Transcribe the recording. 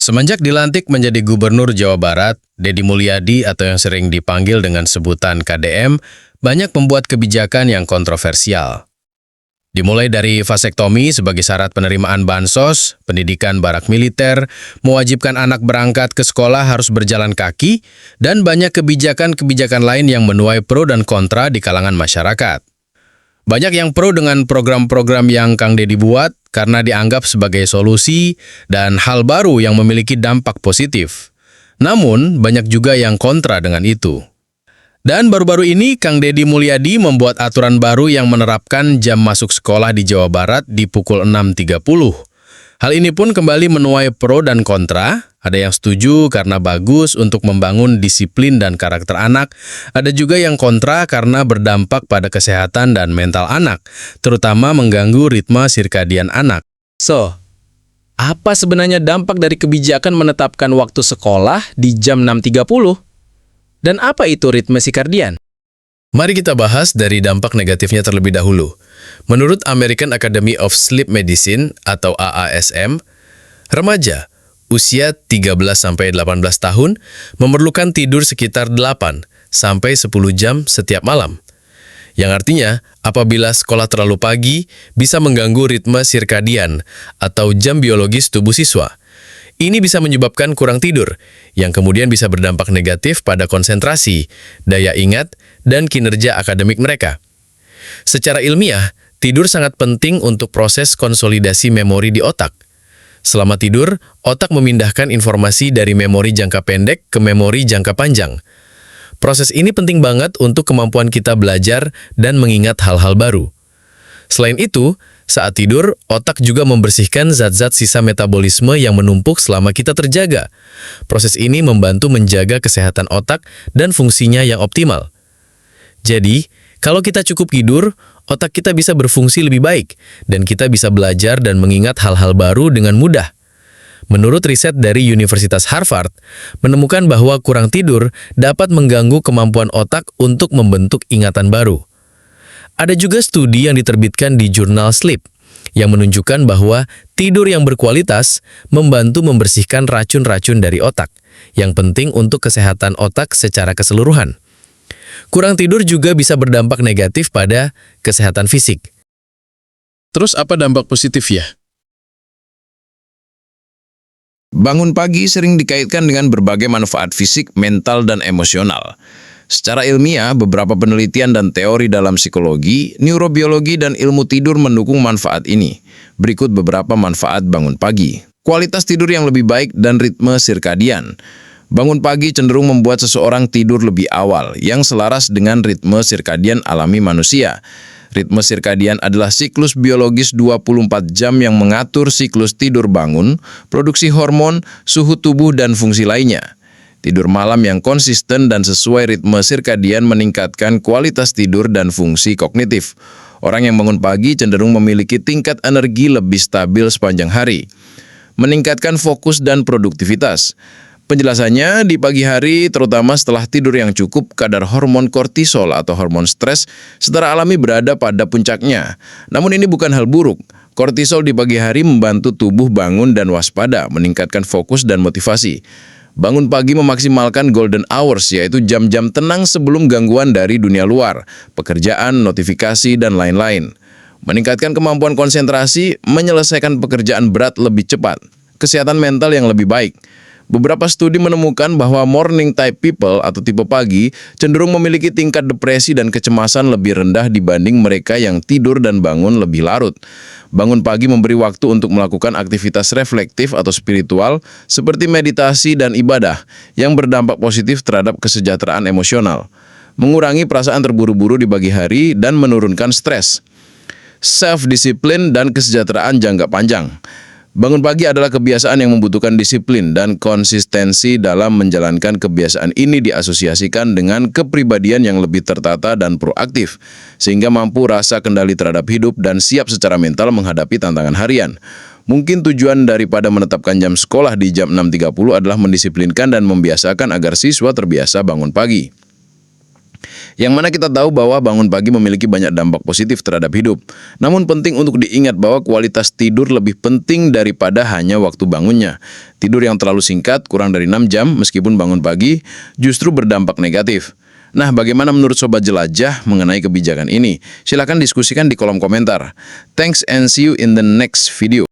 Semenjak dilantik menjadi Gubernur Jawa Barat, Deddy Mulyadi atau yang sering dipanggil dengan sebutan KDM, banyak membuat kebijakan yang kontroversial. Dimulai dari vasektomi sebagai syarat penerimaan bansos, pendidikan barak militer, mewajibkan anak berangkat ke sekolah harus berjalan kaki, dan banyak kebijakan-kebijakan lain yang menuai pro dan kontra di kalangan masyarakat. Banyak yang pro dengan program-program yang Kang Deddy buat karena dianggap sebagai solusi dan hal baru yang memiliki dampak positif. Namun, banyak juga yang kontra dengan itu. Dan baru-baru ini, Kang Deddy Mulyadi membuat aturan baru yang menerapkan jam masuk sekolah di Jawa Barat di pukul 6.30. Hal ini pun kembali menuai pro dan kontra. Ada yang setuju karena bagus untuk membangun disiplin dan karakter anak. Ada juga yang kontra karena berdampak pada kesehatan dan mental anak, terutama mengganggu ritme sirkadian anak. So, apa sebenarnya dampak dari kebijakan menetapkan waktu sekolah di jam 6.30? Dan apa itu ritme sirkadian? Mari kita bahas dari dampak negatifnya terlebih dahulu. Menurut American Academy of Sleep Medicine atau AASM, remaja usia 13-18 tahun memerlukan tidur sekitar 8-10 jam setiap malam. Yang artinya, apabila sekolah terlalu pagi, bisa mengganggu ritme sirkadian atau jam biologis tubuh siswa. Ini bisa menyebabkan kurang tidur, yang kemudian bisa berdampak negatif pada konsentrasi, daya ingat, dan kinerja akademik mereka. Secara ilmiah, tidur sangat penting untuk proses konsolidasi memori di otak. Selama tidur, otak memindahkan informasi dari memori jangka pendek ke memori jangka panjang. Proses ini penting banget untuk kemampuan kita belajar dan mengingat hal-hal baru. Selain itu, saat tidur, otak juga membersihkan zat-zat sisa metabolisme yang menumpuk selama kita terjaga. Proses ini membantu menjaga kesehatan otak dan fungsinya yang optimal. Jadi, kalau kita cukup tidur, otak kita bisa berfungsi lebih baik, dan kita bisa belajar dan mengingat hal-hal baru dengan mudah. Menurut riset dari Universitas Harvard, menemukan bahwa kurang tidur dapat mengganggu kemampuan otak untuk membentuk ingatan baru. Ada juga studi yang diterbitkan di jurnal Sleep, yang menunjukkan bahwa tidur yang berkualitas membantu membersihkan racun-racun dari otak, yang penting untuk kesehatan otak secara keseluruhan. Kurang tidur juga bisa berdampak negatif pada kesehatan fisik. Terus apa dampak positif ya? Bangun pagi sering dikaitkan dengan berbagai manfaat fisik, mental, dan emosional. Secara ilmiah, beberapa penelitian dan teori dalam psikologi, neurobiologi, dan ilmu tidur mendukung manfaat ini. Berikut beberapa manfaat bangun pagi. Kualitas tidur yang lebih baik dan ritme sirkadian. Bangun pagi cenderung membuat seseorang tidur lebih awal, yang selaras dengan ritme sirkadian alami manusia. Ritme sirkadian adalah siklus biologis 24 jam yang mengatur siklus tidur bangun, produksi hormon, suhu tubuh, dan fungsi lainnya. Tidur malam yang konsisten dan sesuai ritme sirkadian meningkatkan kualitas tidur dan fungsi kognitif. Orang yang bangun pagi cenderung memiliki tingkat energi lebih stabil sepanjang hari. Meningkatkan fokus dan produktivitas. Penjelasannya, di pagi hari, terutama setelah tidur yang cukup, kadar hormon kortisol atau hormon stres secara alami berada pada puncaknya. Namun ini bukan hal buruk. Kortisol di pagi hari membantu tubuh bangun dan waspada, meningkatkan fokus dan motivasi. Bangun pagi memaksimalkan golden hours, yaitu jam-jam tenang sebelum gangguan dari dunia luar, pekerjaan, notifikasi, dan lain-lain. Meningkatkan kemampuan konsentrasi, menyelesaikan pekerjaan berat lebih cepat. Kesehatan mental yang lebih baik. Beberapa studi menemukan bahwa morning type people atau tipe pagi cenderung memiliki tingkat depresi dan kecemasan lebih rendah dibanding mereka yang tidur dan bangun lebih larut. Bangun pagi memberi waktu untuk melakukan aktivitas reflektif atau spiritual seperti meditasi dan ibadah yang berdampak positif terhadap kesejahteraan emosional. Mengurangi perasaan terburu-buru di pagi hari dan menurunkan stres. Self-disiplin dan kesejahteraan jangka panjang. Bangun pagi adalah kebiasaan yang membutuhkan disiplin dan konsistensi. Dalam menjalankan kebiasaan ini diasosiasikan dengan kepribadian yang lebih tertata dan proaktif, sehingga mampu rasa kendali terhadap hidup dan siap secara mental menghadapi tantangan harian. Mungkin tujuan daripada menetapkan jam sekolah di jam 6.30 adalah mendisiplinkan dan membiasakan agar siswa terbiasa bangun pagi. Yang mana kita tahu bahwa bangun pagi memiliki banyak dampak positif terhadap hidup. Namun penting untuk diingat bahwa kualitas tidur lebih penting daripada hanya waktu bangunnya. Tidur yang terlalu singkat, kurang dari 6 jam meskipun bangun pagi, justru berdampak negatif. Nah, bagaimana menurut Sobat Jelajah mengenai kebijakan ini? Silakan diskusikan di kolom komentar. Thanks and see you in the next video.